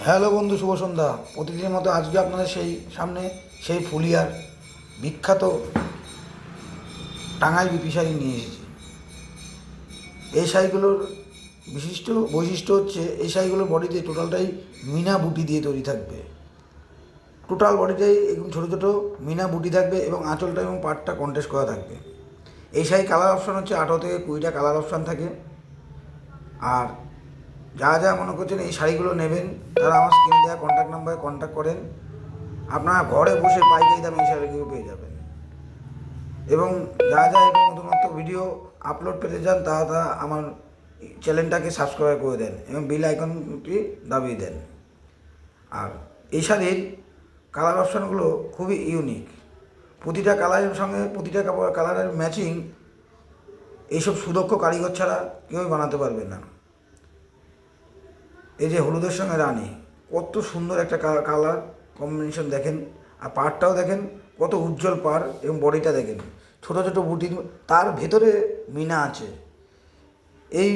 Hello বন্ধু, শুভ সন্ধ্যা। প্রতিদিনের মতো আজকে আপনাদের সামনে সেই ফুলিয়ার বিখ্যাত টাঙ্গাইল বিপি শাড়ি নিয়ে এসেছি। এই শাড়িগুলোর বিশিষ্ট বৈশিষ্ট্য হচ্ছে এই শাড়িগুলোর বডিতে টোটালটাই মিনা বুটি দিয়ে তৈরি থাকবে। টোটাল বডিটাই একদম ছোটো ছোটো মিনা বুটি থাকবে এবং আঁচলটা এবং পাটটা কন্ট্রাস্ট করা থাকবে। এই শাড়ি কালার অপশান হচ্ছে 18 থেকে 20টা কালার অপশান থাকে। আর যা মনে করছেন এই শাড়িগুলো নেবেন তারা আমার স্ক্রিনে দেওয়া কন্ট্যাক্ট নাম্বারে কন্ট্যাক্ট করেন। আপনারা ঘরে বসে পাইকারি দামে এই শাড়িগুলো পেয়ে যাবেন। এবং এরকম নতুনত্ব ভিডিও আপলোড পেতে চান তারা আমার চ্যানেলটাকে সাবস্ক্রাইব করে দেন এবং বেল আইকনটি দাবিয়ে দেন। আর এই শাড়ির কালার অপশানগুলো খুবই ইউনিক। প্রতিটা কালারের সঙ্গে প্রতিটা কালারের ম্যাচিং এইসব সুদক্ষ কারিগর ছাড়া কেউই বানাতে পারবে না। এই যে হলুদের সঙ্গে রানী, কত সুন্দর একটা কালার কম্বিনেশন দেখেন। আর পাড়টাও দেখেন কত উজ্জ্বল পাড় এবং বডিটা দেখেন ছোটো ছোটো বুটি, তার ভেতরে মিনা আছে। এই